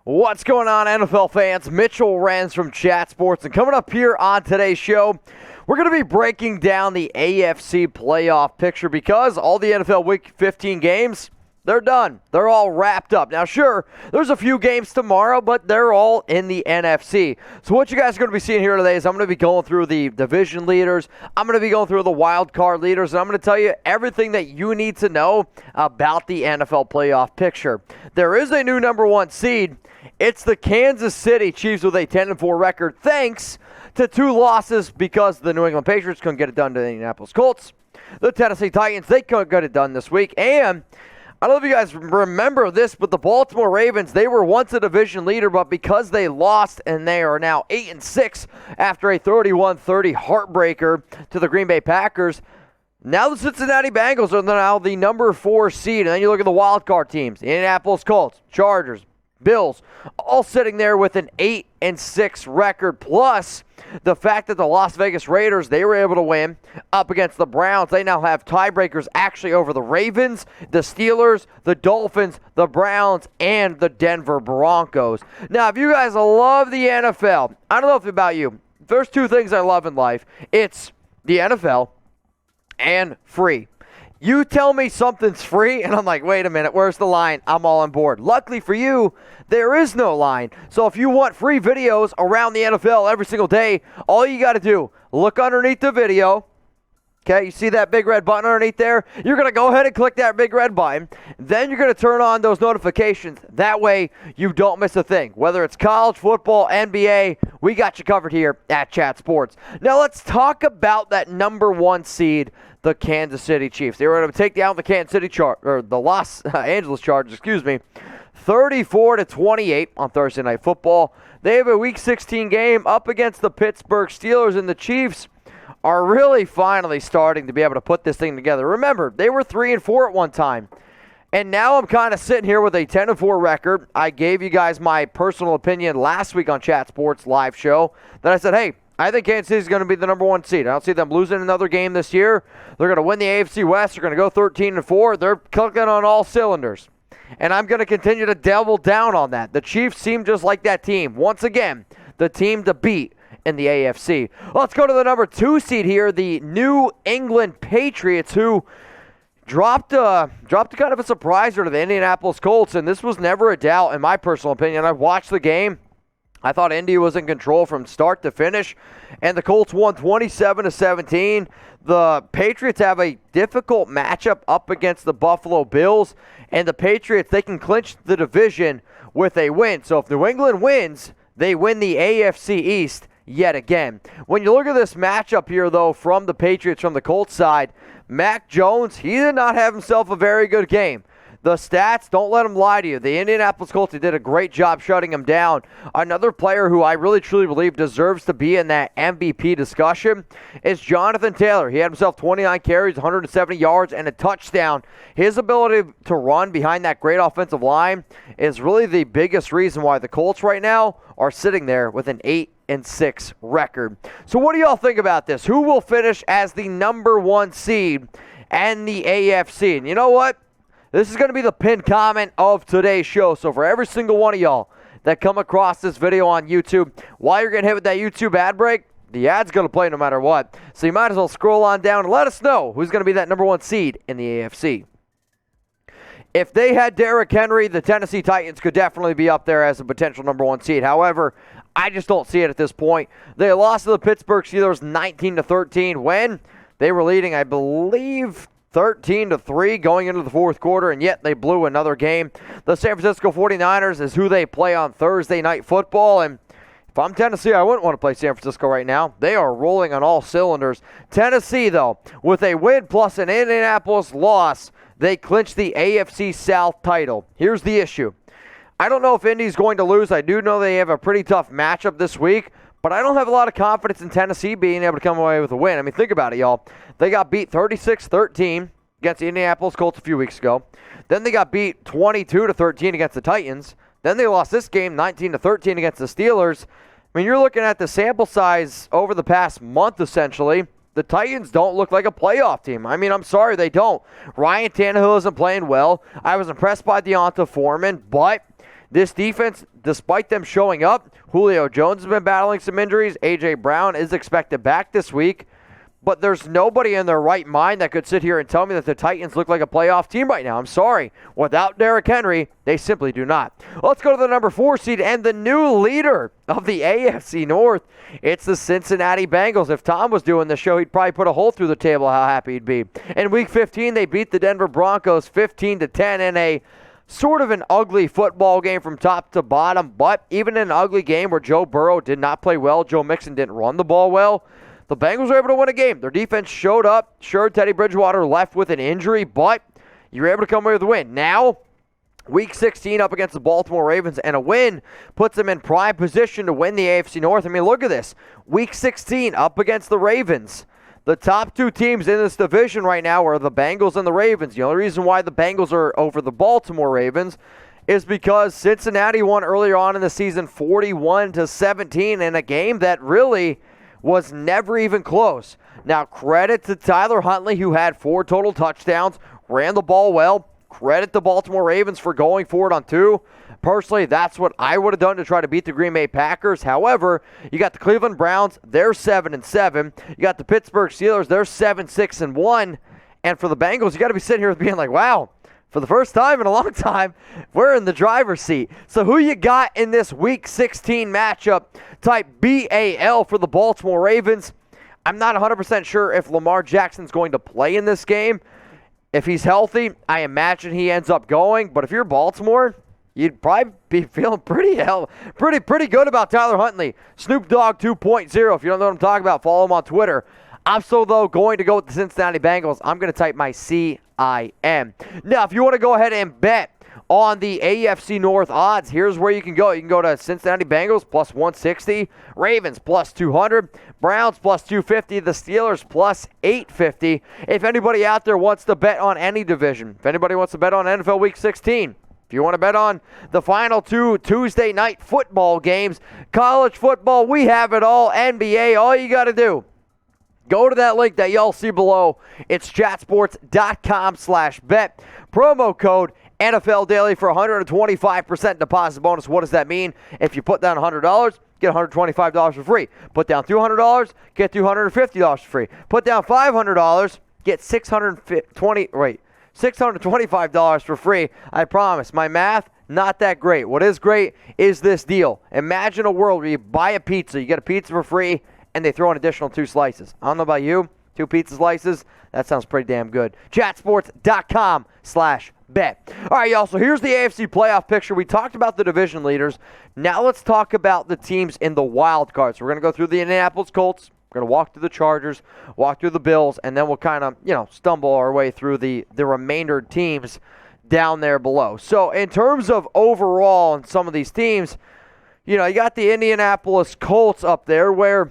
What's going on, NFL fans? Mitchell Renz from Chat Sports, and coming up here on today's show, we're going to be breaking down the AFC Playoff Picture because all the NFL Week 15 games, they're done. They're all wrapped up. Now, sure, there's a few games tomorrow, but they're all in the NFC. So what you guys are going to be seeing here today is I'm going to be going through the division leaders. I'm going to be going through the wild card leaders, and I'm going to tell you everything that you need to know about the NFL Playoff Picture. There is a new number one seed. It's the Kansas City Chiefs with a 10-4 record, thanks to two losses because the New England Patriots couldn't get it done to the Indianapolis Colts. The Tennessee Titans, they couldn't get it done this week. And I don't know if you guys remember this, but the Baltimore Ravens, they were once a division leader, but because they lost and they are now 8-6 after a 31-30 heartbreaker to the Green Bay Packers, now the Cincinnati Bengals are now the number 4 seed. And then you look at the wild card teams, the Indianapolis Colts, Chargers, Bills, all sitting there with an 8-6 record, plus the fact that the Las Vegas Raiders, they were able to win up against the Browns. They now have tiebreakers actually over the Ravens, the Steelers, the Dolphins, the Browns, and the Denver Broncos. Now, if you guys love the NFL, I don't know if about you, there's two things I love in life. It's the NFL and free. You tell me something's free, and I'm like, wait a minute, where's the line? I'm all on board. Luckily for you, there is no line. So if you want free videos around the NFL every single day, all you got to do, look underneath the video. Okay, you see that big red button underneath there? You're going to go ahead and click that big red button. Then you're going to turn on those notifications. That way, you don't miss a thing. Whether it's college, football, NBA, we got you covered here at Chat Sports. Now, let's talk about that number one seed, the Kansas City Chiefs. They were able to take down the the Los Angeles Chargers, 34-28 on Thursday Night Football. They have a Week 16 game up against the Pittsburgh Steelers, and the Chiefs are really finally starting to be able to put this thing together. Remember, they were 3-4 at one time. And now I'm kind of sitting here with a 10-4 record. I gave you guys my personal opinion last week on Chat Sports live show that I said, hey, I think Kansas City is going to be the number one seed. I don't see them losing another game this year. They're going to win the AFC West. They're going to go 13-4. They're clicking on all cylinders. And I'm going to continue to double down on that. The Chiefs seem just like that team. Once again, the team to beat in the AFC. Let's go to the number 2 seed here, the New England Patriots, who dropped kind of a surpriser to the Indianapolis Colts, and this was never a doubt in my personal opinion. I watched the game. I thought Indy was in control from start to finish, and the Colts won 27-17. The Patriots have a difficult matchup up against the Buffalo Bills, and the Patriots, they can clinch the division with a win. So if New England wins, they win the AFC East yet again. When you look at this matchup here, though, from the Patriots, from the Colts side, Mac Jones, he did not have himself a very good game. The stats, don't let them lie to you. The Indianapolis Colts did a great job shutting him down. Another player who I really truly believe deserves to be in that MVP discussion is Jonathan Taylor. He had himself 29 carries, 170 yards, and a touchdown. His ability to run behind that great offensive line is really the biggest reason why the Colts right now are sitting there with an 8-6 record. So what do y'all think about this? Who will finish as the number one seed and the AFC? And you know what? This is going to be the pinned comment of today's show. So for every single one of y'all that come across this video on YouTube, while you're getting hit with that YouTube ad break, the ad's going to play no matter what. So you might as well scroll on down and let us know who's going to be that number one seed in the AFC. If they had Derrick Henry, the Tennessee Titans could definitely be up there as a potential number one seed. However, I just don't see it at this point. They lost to the Pittsburgh Steelers 19-13 when they were leading, I believe, 13-3 going into the fourth quarter, and yet they blew another game. The San Francisco 49ers is who they play on Thursday Night Football, and if I'm Tennessee, I wouldn't want to play San Francisco right now. They are rolling on all cylinders. Tennessee, though, with a win plus an Indianapolis loss, they clinch the AFC South title. Here's the issue. I don't know if Indy's going to lose. I do know they have a pretty tough matchup this week, but I don't have a lot of confidence in Tennessee being able to come away with a win. I mean, think about it, y'all. They got beat 36-13 against the Indianapolis Colts a few weeks ago. Then they got beat 22-13 against the Titans. Then they lost this game 19-13 against the Steelers. I mean, you're looking at the sample size over the past month, essentially. The Titans don't look like a playoff team. I mean, I'm sorry, they don't. Ryan Tannehill isn't playing well. I was impressed by Deonta Foreman, but This defense, despite them showing up, Julio Jones has been battling some injuries. A.J. Brown is expected back this week. But there's nobody in their right mind that could sit here and tell me that the Titans look like a playoff team right now. I'm sorry. Without Derrick Henry, they simply do not. Let's go to the number 4 seed and the new leader of the AFC North. It's the Cincinnati Bengals. If Tom was doing the show, he'd probably put a hole through the table how happy he'd be. In Week 15, they beat the Denver Broncos 15-10 in a sort of an ugly football game from top to bottom. But even in an ugly game where Joe Burrow did not play well, Joe Mixon didn't run the ball well, the Bengals were able to win a game. Their defense showed up. Sure, Teddy Bridgewater left with an injury, but you were able to come away with a win. Now, Week 16 up against the Baltimore Ravens, and a win puts them in prime position to win the AFC North. I mean, look at this. Week 16 up against the Ravens. The top 2 teams in this division right now are the Bengals and the Ravens. The only reason why the Bengals are over the Baltimore Ravens is because Cincinnati won earlier on in the season 41-17 in a game that really was never even close. Now, credit to Tyler Huntley, who had 4 total touchdowns, ran the ball well. Credit the Baltimore Ravens for going for it on 2. Personally, that's what I would have done to try to beat the Green Bay Packers. However, you got the Cleveland Browns, they're 7-7. You got the Pittsburgh Steelers, they're 7-6-1. And for the Bengals, you got to be sitting here being like, wow, for the first time in a long time, we're in the driver's seat. So who you got in this Week 16 matchup? Type BAL for the Baltimore Ravens. I'm not 100% sure if Lamar Jackson's going to play in this game. If he's healthy, I imagine he ends up going. But if you're Baltimore, you'd probably be feeling pretty good about Tyler Huntley. Snoop Dogg 2.0. If you don't know what I'm talking about, follow him on Twitter. I'm still, though, going to go with the Cincinnati Bengals. I'm going to type my CIM. Now, if you want to go ahead and bet on the AFC North odds, here's where you can go. You can go to Cincinnati Bengals plus 160, Ravens plus 200, Browns plus 250, the Steelers plus 850. If anybody out there wants to bet on any division, if anybody wants to bet on NFL Week 16, if you want to bet on the final 2 Tuesday night football games, college football, we have it all, NBA, all you got to do, go to that link that y'all see below. It's chatsports.com/bet. Promo code NFL Daily for 125% deposit bonus. What does that mean? If you put down $100, get $125 for free. Put down $200, get $250 for free. Put down $500, get $625 for free. I promise. My math, not that great. What is great is this deal. Imagine a world where you buy a pizza, you get a pizza for free, and they throw an additional 2 slices. I don't know about you. 2 pizza slices, that sounds pretty damn good. Chatsports.com/bet. All right, y'all, so here's the AFC playoff picture. We talked about the division leaders. Now let's talk about the teams in the wild cards. We're going to go through the Indianapolis Colts. We're going to walk through the Chargers, walk through the Bills, and then we'll kind of, stumble our way through the remainder teams down there below. So in terms of overall in some of these teams, you got the Indianapolis Colts up there where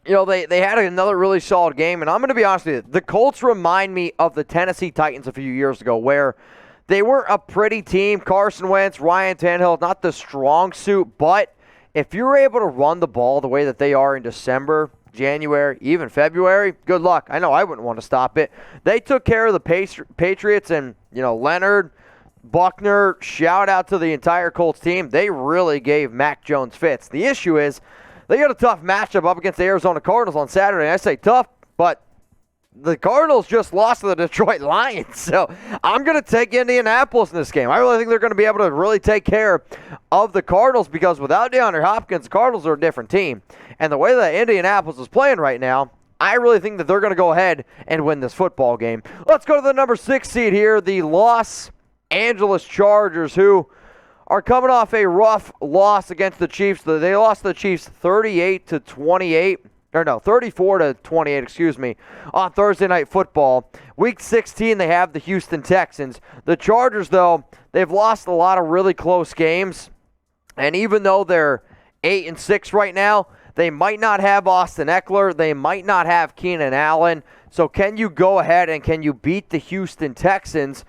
they had another really solid game, and I'm going to be honest with you. The Colts remind me of the Tennessee Titans a few years ago, where they were a pretty team. Carson Wentz, Ryan Tannehill, not the strong suit, but if you're able to run the ball the way that they are in December, January, even February, good luck. I know I wouldn't want to stop it. They took care of the Patriots, and, Leonard, Buckner, shout out to the entire Colts team. They really gave Mac Jones fits. The issue is, they got a tough matchup up against the Arizona Cardinals on Saturday. I say tough, but the Cardinals just lost to the Detroit Lions. So I'm going to take Indianapolis in this game. I really think they're going to be able to really take care of the Cardinals because without DeAndre Hopkins, the Cardinals are a different team. And the way that Indianapolis is playing right now, I really think that they're going to go ahead and win this football game. Let's go to the number 6 seed here, the Los Angeles Chargers, who are coming off a rough loss against the Chiefs. They lost to the Chiefs 34-28, on Thursday Night Football. Week 16, they have the Houston Texans. The Chargers, though, they've lost a lot of really close games. And even though they're 8-6 right now, they might not have Austin Eckler. They might not have Keenan Allen. So can you go ahead and can you beat the Houston Texans?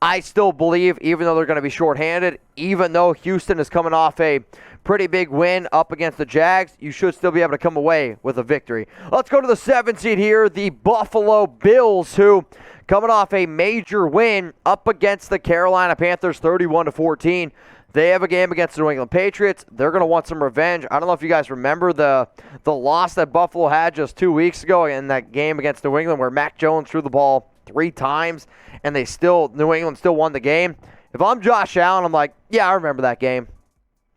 I still believe, even though they're going to be shorthanded, even though Houston is coming off a pretty big win up against the Jags, you should still be able to come away with a victory. Let's go to the 7th seed here, the Buffalo Bills, who coming off a major win up against the Carolina Panthers 31-14. They have a game against the New England Patriots. They're going to want some revenge. I don't know if you guys remember the loss that Buffalo had just 2 weeks ago in that game against New England where Mac Jones threw the ball 3 times and New England still won the game. If I'm Josh Allen, I'm like, yeah, I remember that game.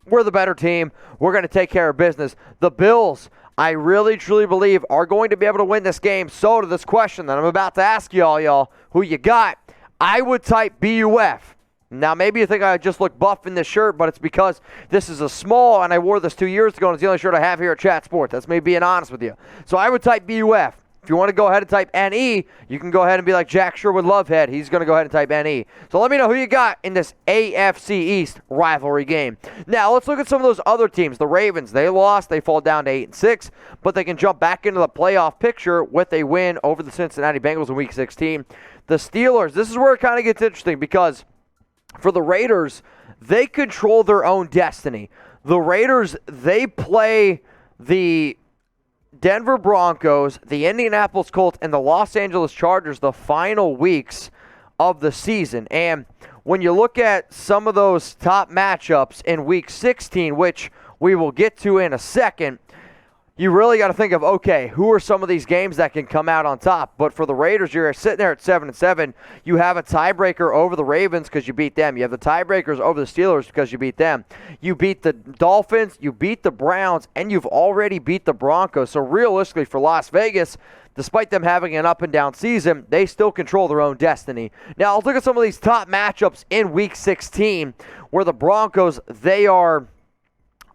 We're the better team. We're going to take care of business. The Bills, I really, truly believe, are going to be able to win this game. So to this question that I'm about to ask y'all, who you got? I would type BUF. Now, maybe you think I just look buff in this shirt, but it's because this is a small, and I wore this 2 years ago, and it's the only shirt I have here at Chat Sports. That's me being honest with you. So I would type BUF. If you want to go ahead and type NE, you can go ahead and be like Jack Sherwood Lovehead. He's going to go ahead and type NE. So let me know who you got in this AFC East rivalry game. Now, let's look at some of those other teams. The Ravens, they lost. They fall down to 8-6, but they can jump back into the playoff picture with a win over the Cincinnati Bengals in Week 16. The Steelers, this is where it kind of gets interesting because for the Raiders, they control their own destiny. The Raiders, they play the Denver Broncos, the Indianapolis Colts, and the Los Angeles Chargers the final weeks of the season. And when you look at some of those top matchups in Week 16, which we will get to in a second, you really got to think of, okay, who are some of these games that can come out on top? But for the Raiders, you're sitting there at 7-7. You have a tiebreaker over the Ravens because you beat them. You have the tiebreakers over the Steelers because you beat them. You beat the Dolphins, you beat the Browns, and you've already beat the Broncos. So realistically for Las Vegas, despite them having an up-and-down season, they still control their own destiny. Now, let's look at some of these top matchups in Week 16 where the Broncos, they are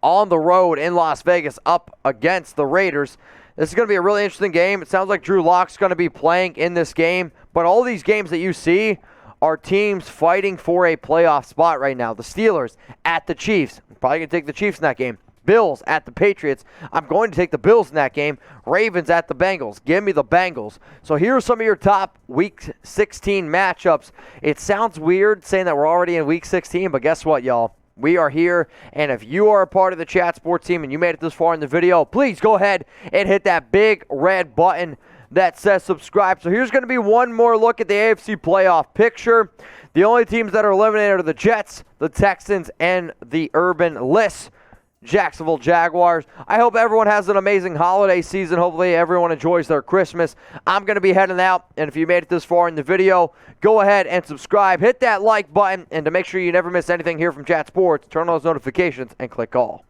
on the road in Las Vegas up against the Raiders. This is going to be a really interesting game. It sounds like Drew Lock's going to be playing in this game, but all these games that you see are teams fighting for a playoff spot right now. The Steelers at the Chiefs. I'm probably going to take the Chiefs in that game. Bills at the Patriots. I'm going to take the Bills in that game. Ravens at the Bengals. Give me the Bengals. So here are some of your top Week 16 matchups. It sounds weird saying that we're already in Week 16, but guess what, y'all? We are here, and if you are a part of the Chat Sports team and you made it this far in the video, please go ahead and hit that big red button that says subscribe. So here's going to be one more look at the AFC Playoff Picture. The only teams that are eliminated are the Jets, the Texans, and the Urban-less Jacksonville Jaguars. I hope everyone has an amazing holiday season. Hopefully everyone enjoys their Christmas. I'm going to be heading out, and if you made it this far in the video, go ahead and subscribe. Hit that like button, and to make sure you never miss anything here from Chat Sports, turn on those notifications and click all.